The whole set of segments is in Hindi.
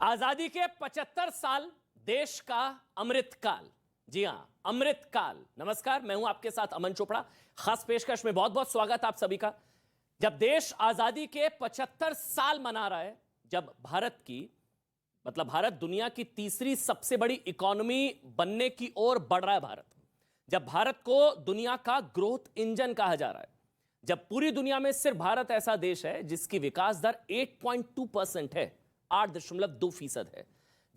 आजादी के 75 साल देश का अमृत काल। जी हां, अमृत काल। नमस्कार, मैं हूं आपके साथ अमन चोपड़ा। खास पेशकश में बहुत बहुत स्वागत आप सभी का। जब देश आजादी के 75 साल मना रहा है, जब भारत दुनिया की तीसरी सबसे बड़ी इकोनॉमी बनने की ओर बढ़ रहा है, जब भारत को दुनिया का ग्रोथ इंजन कहा जा रहा है, जब पूरी दुनिया में सिर्फ भारत ऐसा देश है जिसकी विकास दर 8.2% है, 8.2% है,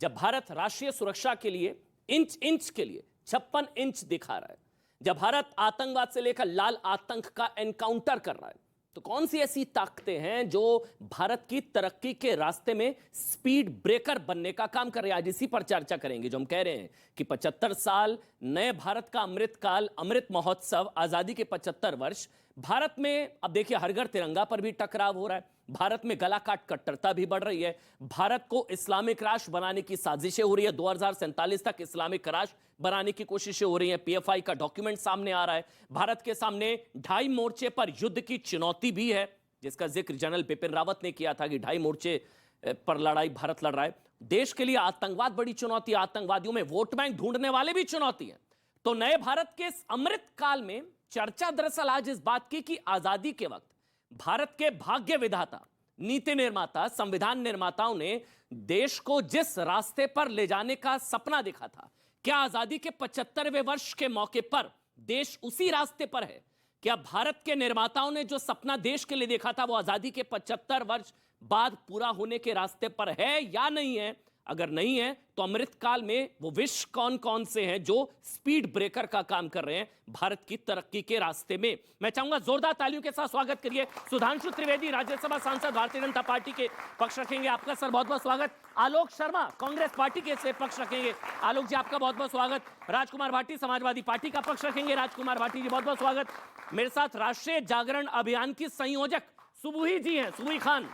जब भारत राष्ट्रीय सुरक्षा के लिए इंच इंच के लिए 56 इंच दिखा रहा है, जब भारत आतंकवाद से लेकर लाल आतंक का एनकाउंटर कर रहा है, तो कौन सी ऐसी ताकतें हैं जो भारत की तरक्की के रास्ते में स्पीड ब्रेकर बनने का काम कर रहे हैं? आज इसी पर चर्चा करेंगे। जो हम कह रहे हैं कि 75 साल नए भारत का अमृत काल, अमृत महोत्सव, आजादी के 75 वर्ष। भारत में अब देखिए हर घर तिरंगा पर भी टकराव हो रहा है, भारत में गला काट कट्टरता भी बढ़ रही है, भारत को इस्लामिक राष्ट्र बनाने की साजिशें हो रही है, 2047 तक इस्लामिक राष्ट्र बनाने की कोशिशें हो रही हैं, पीएफआई का डॉक्यूमेंट सामने आ रहा है, भारत के सामने 2.5 मोर्चे पर युद्ध की चुनौती भी है, जिसका जिक्र जनरल बिपिन रावत ने किया था कि 2.5 मोर्चे पर लड़ाई भारत लड़ रहा है। देश के लिए आतंकवाद बड़ी चुनौती, आतंकवादियों में वोट बैंक ढूंढने वाले भी चुनौती है। तो नए भारत के इस अमृत काल में चर्चा दरअसल आज इस बात की कि आजादी के वक्त भारत के भाग्य विधाता, नीति निर्माता, संविधान निर्माताओं ने देश को जिस रास्ते पर ले जाने का सपना देखा था, क्या आजादी के 75वें वर्ष के मौके पर देश उसी रास्ते पर है? क्या भारत के निर्माताओं ने जो सपना देश के लिए देखा था वो आजादी के 75 वर्ष बाद पूरा होने के रास्ते पर है या नहीं है? अगर नहीं है तो अमृत काल में वो विषय कौन कौन से हैं जो स्पीड ब्रेकर का काम कर रहे हैं भारत की तरक्की के रास्ते में? मैं चाहूंगा जोरदार तालियों के साथ स्वागत करिए सुधांशु त्रिवेदी, राज्यसभा सांसद, भारतीय जनता पार्टी के पक्ष रखेंगे। आपका सर बहुत बहुत स्वागत। आलोक शर्मा, कांग्रेस पार्टी के से पक्ष रखेंगे। आलोक जी आपका बहुत बहुत स्वागत। राजकुमार भाटी, समाजवादी पार्टी का पक्ष रखेंगे। राजकुमार भाटी जी बहुत बहुत स्वागत। मेरे साथ राष्ट्रीय जागरण अभियान की संयोजक सुबुही जी हैं, सुबुही खान।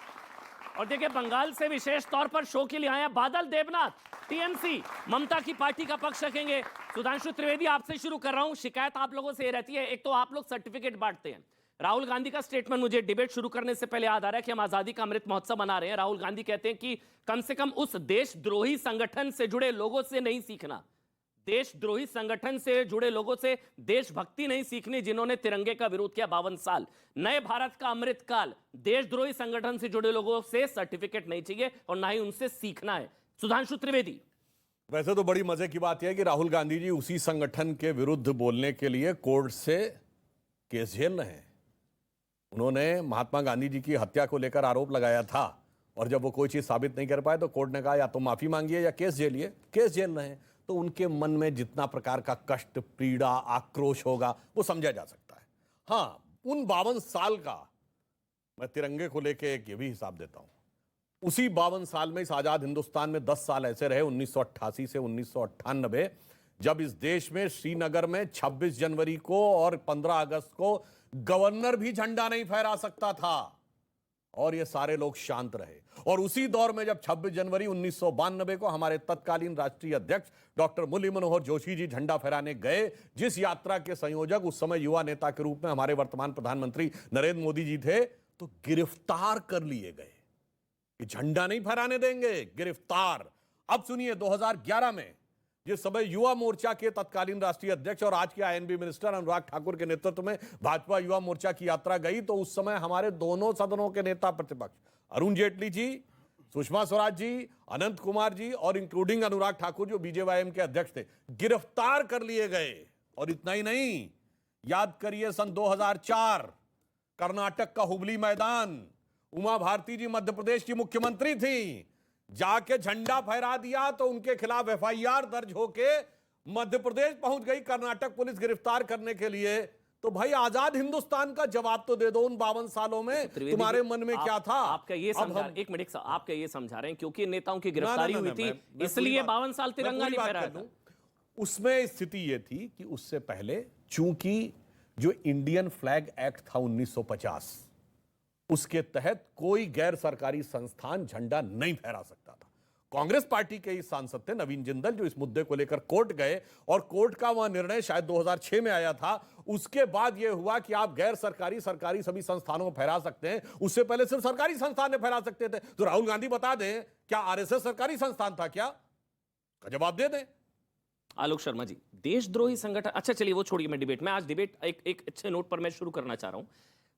और देखिए बंगाल से विशेष तौर पर शो के लिए आए हैं बादल देवनाथ, टीएमसी, ममता की पार्टी का पक्ष रखेंगे। सुधांशु त्रिवेदी आपसे शुरू कर रहा हूं। शिकायत आप लोगों से ये रहती है, एक तो आप लोग सर्टिफिकेट बांटते हैं। राहुल गांधी का स्टेटमेंट मुझे डिबेट शुरू करने से पहले याद आ रहा है कि हम आजादी का अमृत महोत्सव मना रहे हैं। राहुल गांधी कहते हैं कि कम से कम उस देशद्रोही संगठन से जुड़े लोगों से नहीं सीखना, देशद्रोही संगठन से जुड़े लोगों से देशभक्ति नहीं सीखनी जिन्होंने तिरंगे का विरोध किया 52 साल। नए भारत का अमृत काल, देशद्रोही संगठन से जुड़े लोगों से सर्टिफिकेट नहीं चाहिए और ना ही उनसे सीखना है। सुधांशु त्रिवेदी। वैसे तो बड़ी मजे की बात यह है कि राहुल गांधी जी उसी संगठन के विरुद्ध बोलने के लिए कोर्ट से केस झेल रहे हैं। उन्होंने महात्मा गांधी जी की हत्या को लेकर आरोप लगाया था और जब वो कोई चीज साबित नहीं कर पाए तो कोर्ट ने कहा या तो माफी मांगिए या केस झेलिए। केस झेल रहे हैं तो उनके मन में जितना प्रकार का कष्ट, पीड़ा, आक्रोश होगा वो समझा जा सकता है। हाँ, उन 52 साल का मैं तिरंगे को लेके एक ये भी हिसाब देता हूं। उसी 52 साल में इस आजाद हिंदुस्तान में 10 साल ऐसे रहे, 1988 से 1998, जब इस देश में श्रीनगर में 26 जनवरी को और 15 अगस्त को गवर्नर भी झंडा नहीं फहरा सकता था और ये सारे लोग शांत रहे। और उसी दौर में जब 26 जनवरी 1992 को हमारे तत्कालीन राष्ट्रीय अध्यक्ष डॉक्टर मुरली मनोहर जोशी जी झंडा फहराने गए, जिस यात्रा के संयोजक उस समय युवा नेता के रूप में हमारे वर्तमान प्रधानमंत्री नरेंद्र मोदी जी थे, तो गिरफ्तार कर लिए गए कि झंडा नहीं फहराने देंगे, गिरफ्तार। अब सुनिए 2011 में जिस समय युवा मोर्चा के तत्कालीन राष्ट्रीय अध्यक्ष और आज के आईएनबी मिनिस्टर अनुराग ठाकुर के नेतृत्व में भाजपा युवा मोर्चा की यात्रा गई, तो उस समय हमारे दोनों सदनों के नेता प्रतिपक्ष अरुण जेटली जी, सुषमा स्वराज जी, अनंत कुमार जी और इंक्लूडिंग अनुराग ठाकुर जो बीजेवाईएम के अध्यक्ष थे, गिरफ्तार कर लिए गए। और इतना ही नहीं, याद करिए सन 2004 कर्नाटक का हुबली मैदान, उमा भारती जी मध्य प्रदेश की मुख्यमंत्री थी, जाके झंडा फहरा दिया तो उनके खिलाफ एफआईआर दर्ज होके मध्य प्रदेश पहुंच गई कर्नाटक पुलिस गिरफ्तार करने के लिए। तो भाई आजाद हिंदुस्तान का जवाब तो दे दो उन 52 सालों में तुम्हारे मन में क्या था? आपका ये एक मिनट, आपका ये समझा रहे हैं क्योंकि नेताओं की गिरफ्तारी हुई थी इसलिए 52 साल तिरंगा नहीं फहराया था। उसमें स्थिति ये थी कि उससे पहले चूंकि जो इंडियन फ्लैग एक्ट था 1950, उसके तहत कोई गैर सरकारी संस्थान झंडा नहीं फहरा सकता था। कांग्रेस पार्टी के ही सांसद थे नवीन जिंदल, जो इस मुद्दे को लेकर कोर्ट गए और कोर्ट का वह निर्णय शायद 2006 में आया था। उसके बाद यह हुआ कि आप गैर सरकारी सरकारी सभी संस्थानों को फहरा सकते हैं, उससे पहले सिर्फ सरकारी संस्थान ने फहरा सकते थे। तो राहुल गांधी बता दें, क्या आरएसएस सरकारी संस्थान था क्या? का जवाब दे दें। आलोक शर्मा जी, देशद्रोही संगठन, अच्छा चलिए वो छोड़िए, मैं डिबेट में आज डिबेट एक अच्छे नोट पर मैं शुरू करना चाह रहा हूं।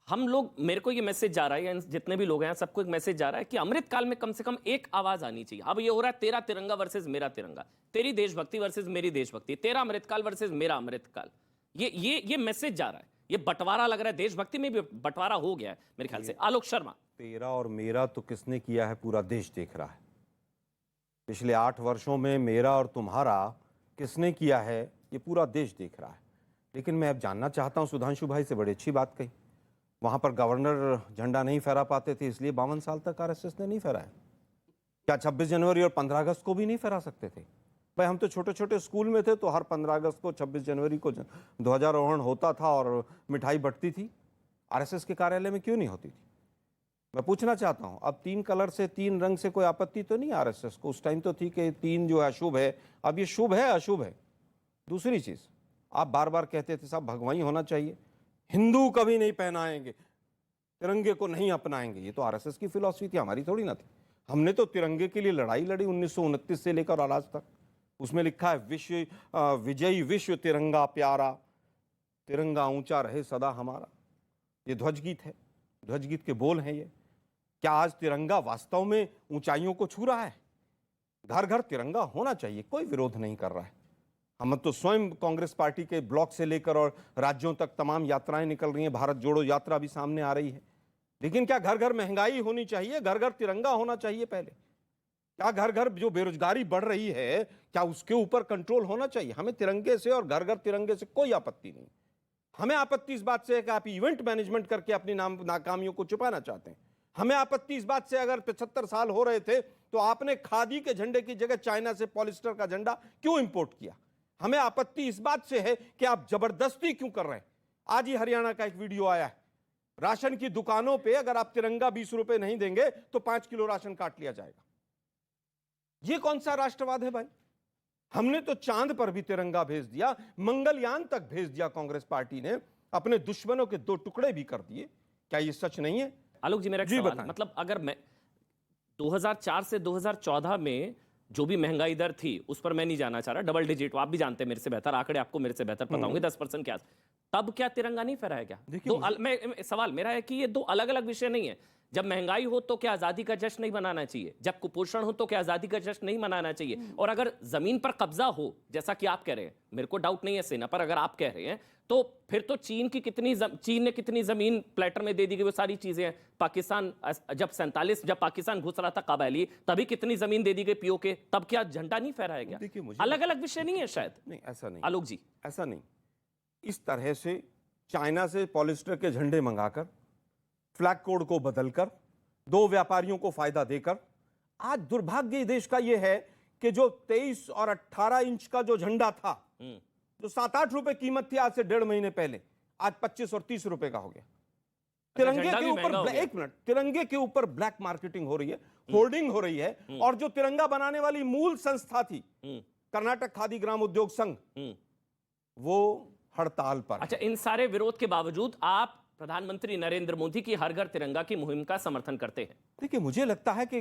हम लोग, मेरे को ये मैसेज जा रहा है, या जितने भी लोग हैं सबको एक मैसेज जा रहा है कि अमृतकाल में कम से कम एक आवाज आनी चाहिए। अब ये हो रहा है तेरा तिरंगा वर्सेस मेरा तिरंगा, तेरी देशभक्ति वर्सेस मेरी देशभक्ति, तेरा अमृतकाल वर्सेस मेरा अमृतकाल। ये मैसेज जा रहा है, ये बंटवारा लग रहा है, देशभक्ति में भी बंटवारा हो गया है मेरे ख्याल से। आलोक शर्मा, तेरा और मेरा तो किसने किया है पूरा देश देख रहा है। पिछले 8 वर्षों में मेरा और तुम्हारा किसने किया है ये पूरा देश देख रहा है। लेकिन मैं अब जानना चाहता हूं, सुधांशु भाई से बड़ी अच्छी बात कही, वहां पर गवर्नर झंडा नहीं फहरा पाते थे इसलिए 52 साल तक आरएसएस ने नहीं फहराया। क्या 26 जनवरी और 15 अगस्त को भी नहीं फहरा सकते थे? भाई हम तो छोटे छोटे स्कूल में थे तो हर 15 अगस्त को 26 जनवरी को ध्वजारोहण होता था और मिठाई बंटती थी। आरएसएस के कार्यालय में क्यों नहीं होती थी? मैं पूछना चाहता हूं, अब 3 कलर से 3 रंग से कोई आपत्ति तो नहीं आरएसएस को? उस टाइम तो थी कि 3 जो है अशुभ है, अब ये शुभ है अशुभ है। दूसरी चीज, आप बार बार कहते थे साहब भगवाई होना चाहिए, हिंदू कभी नहीं पहनाएंगे, तिरंगे को नहीं अपनाएंगे। ये तो आरएसएस की फिलॉसफी थी, हमारी थोड़ी ना थी। हमने तो तिरंगे के लिए लड़ाई लड़ी 1929 से लेकर और आज तक। उसमें लिखा है विश्व विजयी विश्व तिरंगा प्यारा, तिरंगा ऊंचा रहे सदा हमारा। ये ध्वज गीत है, ध्वज गीत के बोल हैं ये। क्या आज तिरंगा वास्तव में ऊंचाइयों को छू रहा है? घर घर तिरंगा होना चाहिए, कोई विरोध नहीं कर रहा है। हम तो स्वयं कांग्रेस पार्टी के ब्लॉक से लेकर और राज्यों तक तमाम यात्राएं निकल रही हैं, भारत जोड़ो यात्रा भी सामने आ रही है। लेकिन क्या घर घर महंगाई होनी चाहिए? घर घर तिरंगा होना चाहिए पहले? क्या घर घर जो बेरोजगारी बढ़ रही है, क्या उसके ऊपर कंट्रोल होना चाहिए? हमें तिरंगे से और घर घर तिरंगे से कोई आपत्ति नहीं। हमें आपत्ति इस बात से है कि आप इवेंट मैनेजमेंट करके अपनी नाकामियों को छुपाना चाहते हैं। हमें आपत्ति इस बात से, अगर 75 साल हो रहे थे तो आपने खादी के झंडे की जगह चाइना से पॉलिस्टर का झंडा क्यों इंपोर्ट किया? हमें आपत्ति इस बात से है कि आप जबरदस्ती क्यों कर रहे हैं। आज ही हरियाणा का एक वीडियो आया है, राशन की दुकानों पे अगर आप तिरंगा 20 रुपए नहीं देंगे तो 5 किलो राशन काट लिया जाएगा। ये कौन सा राष्ट्रवाद है भाई? हमने तो चांद पर भी तिरंगा भेज दिया, मंगलयान तक भेज दिया कांग्रेस पार्टी ने, अपने दुश्मनों के 2 टुकड़े भी कर दिए। क्या ये सच नहीं है? आलोक जी मेरा एक सवाल, मतलब अगर मैं 2004 से 2014 में जो भी महंगाई दर थी उस पर मैं नहीं जाना चाह रहा, डबल डिजिट, आप भी जानते हैं मेरे से बेहतर, आंकड़े आपको मेरे से बेहतर पता होंगे, 10% के आस, तब क्या तिरंगा नहीं फहराया क्या? सवाल मेरा है कि ये 2 अलग अलग विषय नहीं है। जब महंगाई हो तो क्या आजादी का जश्न नहीं मनाना चाहिए? जब कुपोषण हो तो क्या आजादी का जश्न नहीं मनाना चाहिए? और अगर जमीन पर कब्जा हो, जैसा कि आप कह रहे हैं, मेरे को डाउट नहीं है सेना पर, अगर आप कह रहे हैं तो फिर तो चीन ने कितनी जमीन प्लेटर में दे दी गई, वो सारी चीजें हैं। पाकिस्तान जब पाकिस्तान घुस रहा था काबाइली, तभी कितनी जमीन दे दी गई पीओके, तब क्या झंडा नहीं फहराया गया? अलग अलग विषय नहीं है शायद। नहीं, ऐसा नहीं आलोक जी, ऐसा नहीं। इस तरह से चाइना से पॉलिस्टर के झंडे मंगाकर, फ्लैग कोड को बदलकर, 2 व्यापारियों को फायदा देकर, आज दुर्भाग्य देश का यह है कि जो 23 और 18 इंच का जो झंडा था, जो 7-8 रुपए कीमत थी आज से 1.5 महीने पहले, आज 25 और 30 रुपए का हो गया। तिरंगे के ऊपर, एक मिनट, तिरंगे के ऊपर ब्लैक मार्केटिंग हो रही है, होर्डिंग हो रही है। और जो तिरंगा बनाने वाली मूल संस्था थी, कर्नाटक खादी ग्राम उद्योग संघ, वो हड़ताल पर। अच्छा, इन सारे विरोध के बावजूद आप प्रधानमंत्री नरेंद्र मोदी की हर घर तिरंगा की मुहिम का समर्थन करते हैं? देखिए, मुझे लगता है कि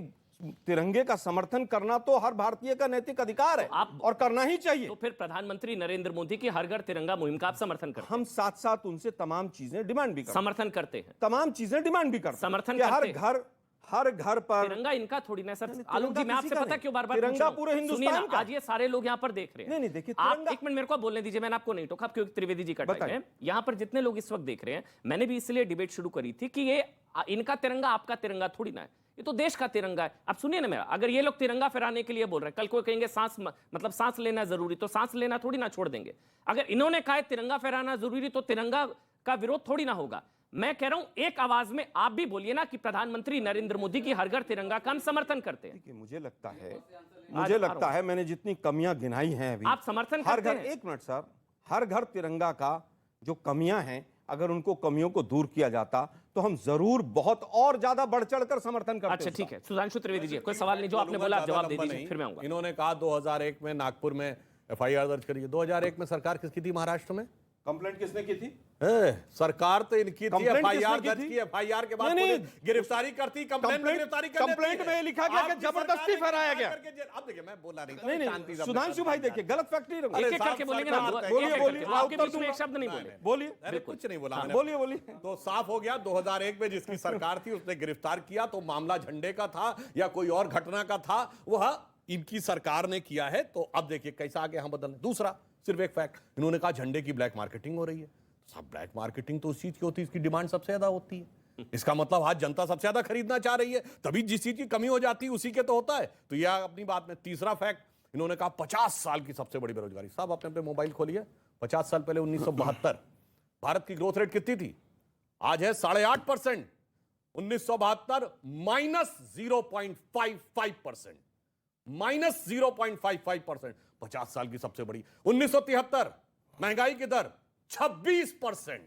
तिरंगे का समर्थन करना तो हर भारतीय का नैतिक अधिकार है, आप और करना ही चाहिए। तो फिर प्रधानमंत्री नरेंद्र मोदी की हर घर तिरंगा मुहिम का आप समर्थन करते हैं? हम साथ साथ उनसे तमाम चीजें डिमांड भी करते हैं। समर्थन करते हैं, तमाम चीजें डिमांड भी करते हैं। समर्थन कि करते हैं। हर घर पर तिरंगा इनका थोड़ी ना सर। आलोक जी, मैं आपसे पता क्यों बार-बार तिरंगा पूरे हिंदुस्तान का। आज ये सारे लोग यहाँ पर देख रहे हैं। नहीं, देखिए, आप एक मिनट मेरे को बोलने दीजिए, मैंने आपको नहीं टोका, क्योंकि त्रिवेदी जी का टाइम है। यहाँ पर जितने लोग इस वक्त देख रहे हैं, मैंने भी इसलिए डिबेट शुरू करी थी कि ये इनका तिरंगा आपका तिरंगा थोड़ी ना है, ये तो देश का तिरंगा है। आप सुनिए ना मेरा, अगर ये लोग तिरंगा फहराने के लिए बोल रहे हैं, कल को कहेंगे सांस लेना जरूरी, तो सांस लेना थोड़ी ना छोड़ देंगे। अगर इन्होंने कहा तिरंगा फहराना जरूरी, तो तिरंगा का विरोध थोड़ी ना होगा। मैं कह रहा हूं, एक आवाज में आप भी बोलिए ना कि प्रधानमंत्री नरेंद्र मोदी की हर घर तिरंगा का हम समर्थन करते हैं। मुझे लगता है मैंने जितनी कमियां गिनाई हैं अभी, आप समर्थन करते हैं। एक मिनट सर, हर घर तिरंगा का जो कमियां हैं, अगर उनको कमियों को दूर किया जाता तो हम जरूर बहुत और ज्यादा बढ़ चढ़कर समर्थन करते। अच्छा ठीक है, सुधांशु त्रिवेदी जी, कोई सवाल नहीं, जो आपने बोला आप जवाब दे दीजिए, फिर मैं आऊंगा। इन्होंने कहा 2001 में नागपुर में एफआईआर दर्ज करी है। 2001 में सरकार किसकी थी महाराष्ट्र में? कंप्लेंट किसने की थी? सरकार तो इनकी थी, कंप्लेंट एफआईआर किसने की दर्ज थी? की, एफआईआर के बाद नहीं, पुलिस गिरफ्तारी करती, कंप्लेंट में गिरफ्तारी कर लेती है। कंप्लेंट में लिखा गया कि आपकी जबरदस्ती सरकार ने फहराया गया। अब देखिए, मैं बोला नहीं था, नहीं शांति नहीं से सुधांशु भाई देखिए, गलत फैक्ट नहीं एक एक करके बोलेंगे ना, बोलिए, एक-एक बोलिए, करके। आपके बीच में एक शब्द नहीं बोले। बोलिए, अरे कुछ नहीं बोला मैंने। बोलिए बोलिए। तो साफ हो गया, 2001 में जिसकी सरकार थी उसने गिरफ्तार किया, तो मामला झंडे का था या कोई और घटना का था, वह इनकी सरकार ने किया है। तो अब देखिए कैसा आगे हम बदल। दूसरा सिर्फ एक फैक्ट, इन्होंने कहा झंडे की ब्लैक मार्केटिंग हो रही है। सब ब्लैक मार्केटिंग तो उस चीज की होती है, इसकी डिमांड सबसे ज्यादा होती है। इसका मतलब आज जनता सबसे ज्यादा खरीदना चाह रही है, तभी जिस चीज की कमी हो जाती है उसी के तो होता है। तो यह अपनी बात में तीसरा फैक्ट, इन्होंने कहा 50 साल की सबसे बड़ी बेरोजगारी। साहब अपने अपने मोबाइल खोलिए, 50 साल पहले 1972 भारत की ग्रोथ रेट कितनी थी? आज है 8.5%। 1972 -0.55%, -0.55%, 50 साल की सबसे बड़ी। 1973 महंगाई की दर 26%,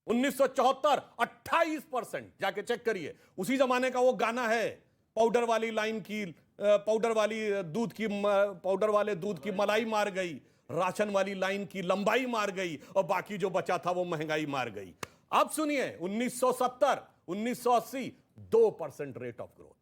1974 28%। जाके चेक करिए, उसी जमाने का वो गाना है, पाउडर वाली लाइन की, पाउडर वाली दूध की, पाउडर वाले दूध की मलाई मार गई, राशन वाली लाइन की लंबाई मार गई, और बाकी जो बचा था वो महंगाई मार गई। अब सुनिए, 1970 1980 2% रेट ऑफ ग्रोथ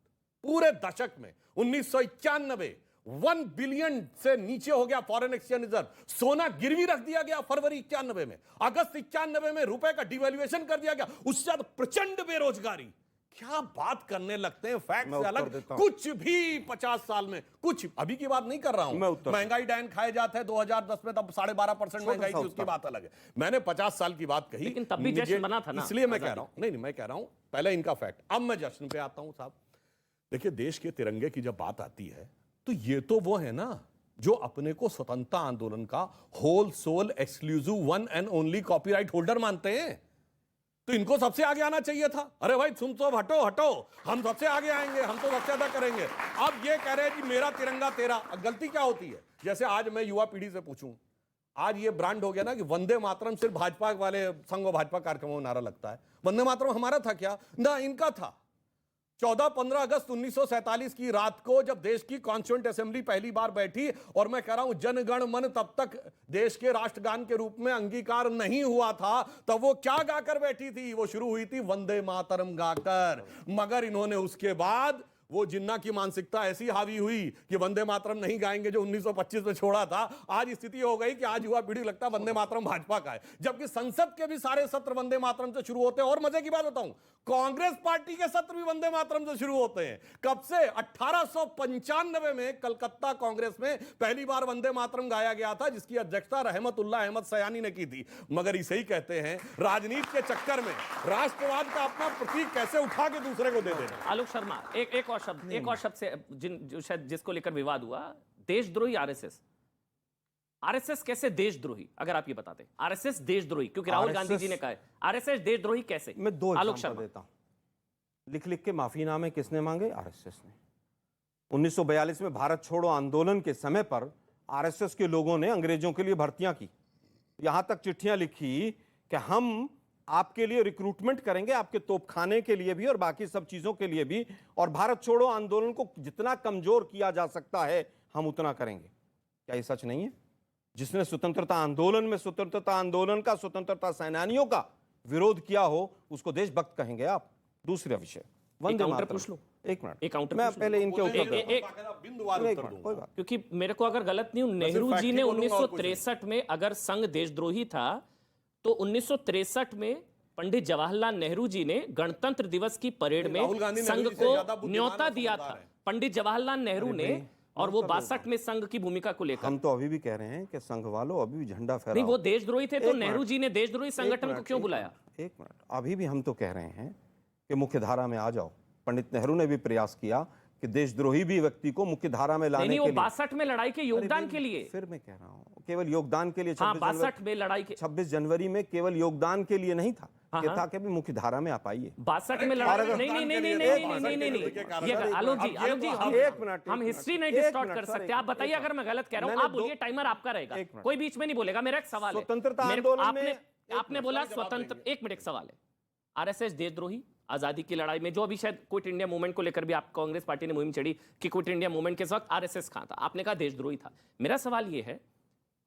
पूरे दशक में। 1991 1 बिलियन से नीचे हो गया फॉरेन एक्सचेंज रिजर्व। सोना गिरवी रख दिया गया फरवरी 91 में। अगस्त 91 में रुपए का डिवैल्यूएशन कर दिया गया। उससे ज्यादा प्रचंड बेरोजगारी। क्या बात करने लगते हैं, फैक्ट से अलग कुछ भी 50 साल में कुछ। अभी की बात नहीं कर रहा हूं, महंगाई डायन खाए जाते हैं 2010 में, तब 12.5% महंगाई थी, उसकी बात अलग है। मैंने 50 साल की बात कही, लेकिन तब भी जश्न बना था ना, इसलिए मैं कह रहा हूं। नहीं, मैं कह रहा हूं पहले इनका फैक्ट, अब मैं जश्न पे आता हूं। साहब देखिए, देश के तिरंगे की जब बात आती है तो ये तो वो है ना जो अपने को स्वतंत्रता आंदोलन का whole sole exclusive one and only copyright holder मानते हैं। तो इनको सबसे आगे आना चाहिए था। अरे भाई तुम तो हटो हटो, हम सबसे आगे आएंगे, हम तो सबसे ज्यादा करेंगे। अब ये कह रहे हैं कि मेरा तिरंगा तेरा। गलती क्या होती है? जैसे आज मैं युवा पीढ़ी से पूछूं, आज ये ब्रांड हो गया ना कि वंदे मातरम सिर्फ भाजपा वाले संघ व भाजपा कार्यक्रमों में नारा लगता है। वंदे मातरम हमारा था क्या? ना, इनका था। 14-15 अगस्त 1947 की रात को जब देश की कॉन्स्टिट्यूएंट असेंबली पहली बार बैठी, और मैं कह रहा हूं जनगण मन तब तक देश के राष्ट्रगान के रूप में अंगीकार नहीं हुआ था, तब वो क्या गाकर बैठी थी? वो शुरू हुई थी वंदे मातरम गाकर। मगर इन्होंने उसके बाद वो जिन्ना की मानसिकता ऐसी हावी हुई कि वंदे मातरम नहीं गाएंगे जो 1925 में छोड़ा था। आज स्थिति हो गई कि आज युवा पीढ़ी लगता है वंदे मातरम भाजपा का है, जबकि संसद के भी सारे सत्र वंदे मातरम से शुरू होते हैं। और मजे की बात बताऊं, कांग्रेस पार्टी के सत्र भी वंदे मातरम से शुरू होते हैं। कब से? 1895 में कलकत्ता कांग्रेस में पहली बार वंदे मातरम गाया गया था, जिसकी अध्यक्षता रहमतुल्लाह अहमद सयानी ने की थी। मगर इसे ही कहते हैं राजनीति के चक्कर में राष्ट्रवाद का अपना प्रतीक कैसे उठा के दूसरे को दे देना। आलोक शर्मा, एक और शब्द से जो शायद जिसको लेकर विवाद हुआ, देशद्रोही आरएसएस। आरएसएस कैसे देशद्रोही, अगर आप ये बताते। आरएसएस देशद्रोही, क्योंकि राहुल गांधी जी ने कहा है आरएसएस देशद्रोही कैसे? मैं 2 आलोक एग्जांपल शर्मा देता हूं। लिख लिख के माफीनामे किसने मांगे? आरएसएस ने। 1942 में भारत छोड़ो आंदोलन के समय पर आरएसएस के लोगों ने अंग्रेजों के लिए भर्तियां की, यहां तक चिट्ठियां लिखी कि हम आपके लिए रिक्रूटमेंट करेंगे, आपके तोपखाने के लिए भी और बाकी सब चीजों के लिए भी, और भारत छोड़ो आंदोलन को जितना कमजोर किया जा सकता है हम उतना करेंगे। क्या ये सच नहीं है? जिसने स्वतंत्रता आंदोलन में स्वतंत्रता आंदोलन का, स्वतंत्रता सेनानियों का विरोध किया हो, उसको देशभक्त कहेंगे आप? दूसरा विषय, वंदे मातरम। पूछ लो, एक मिनट, एक काउंटर मैं पहले इनके उत्तर एक- देता एक- कोई बात। क्योंकि मेरे को अगर गलत नहीं हूं, नेहरू जी ने 1963 में अगर संघ देशद्रोही था, तो 1963 में पंडित जवाहरलाल नेहरू जी ने गणतंत्र दिवस की परेड में संघ को न्योता दिया था। पंडित जवाहरलाल नेहरू ने, और वो 62 में संघ की भूमिका को लेकर। हम तो अभी भी कह रहे हैं कि संघ वालों अभी भी झंडा फहराओ। नहीं, वो देशद्रोही थे, तो नेहरू जी ने देशद्रोही संगठन को क्यों बुलाया? एक मिनट, अभी भी हम तो कह रहे हैं कि मुख्य धारा में आ जाओ। पंडित नेहरू ने भी प्रयास किया कि देशद्रोही भी व्यक्ति को मुख्य धारा में लाने के लिए। वो 62 में लड़ाई के योगदान के लिए। फिर मैं कह रहा हूं केवल योगदान के लिए। 62 में लड़ाई के 26 जनवरी में केवल योगदान के लिए नहीं था, ये था कि भी मुख्य धारा में आप आइए। 62 में लड़ाई नहीं नहीं नहीं नहीं नहीं नहीं नहीं। ये आलोक जी हम हिस्ट्री नहीं डिस्टॉर्ट कर सकते। आप बताइए अगर मैं गलत कह रहा हूं, आप बोलिए, टाइमर आपका रहेगा, कोई बीच में नहीं बोलेगा। मेरा एक सवाल है, स्वतंत्रता आंदोलन में आपने बोला स्वतंत्र, एक मिनट, एक सवाल है, आरएसएस देशद्रोही, आजादी की लड़ाई में जो अभी शायद क्विट इंडिया मूवमेंट को लेकर भी आप कांग्रेस पार्टी ने मुहिम छेड़ी कि क्विट इंडिया मूवमेंट के वक्त आरएसएस कहां था, आपने कहा देशद्रोही था। मेरा सवाल यह है,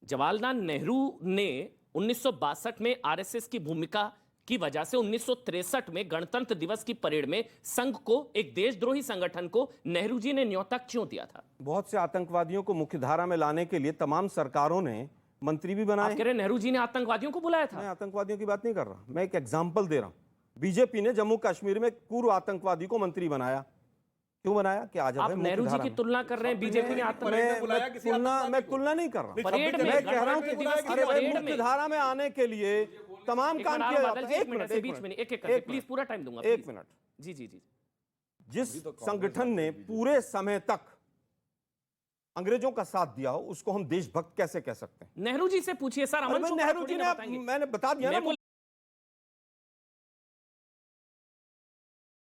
जवाहरलाल नेहरू ने 1962 में आरएसएस की भूमिका की वजह से 1963 में गणतंत्र दिवस की परेड में संघ को, एक देशद्रोही संगठन को, नेहरू जी ने न्योता क्यों दिया था? बहुत से आतंकवादियों को मुख्यधारा में लाने के लिए तमाम सरकारों ने मंत्री भी बनाए। आप कह रहे हैं नेहरू जी ने आतंकवादियों को बुलाया था? मैं आतंकवादियों की बात नहीं कर रहा, मैं एक एग्जाम्पल दे रहा हूं। बीजेपी ने जम्मू कश्मीर में पूर्व आतंकवादी को मंत्री बनाया। क्यों बनाया? कि आज आप नेहरू जी की तुलना कर रहे हैं, बीजेपी ने मैं तुलना नहीं कर रहा, परेड में, मैं कह रहा हूं कि दिवस की अरे भाई, परेड में मुख्य धारा में आने के लिए तमाम काम किया जाता है। एक मिनट, बीच में एक प्लीज, पूरा टाइम दूंगा, एक मिनट। जी जी जी। जिस संगठन ने पूरे समय तक अंग्रेजों का साथ दिया हो, उसको हम देशभक्त कैसे कह सकते हैं? नेहरू जी से पूछिए सर। अमन चोपड़ा नेहरू थोड़ी जी ना ने, बताएंगे। मैंने बता दिया ना, मेरे को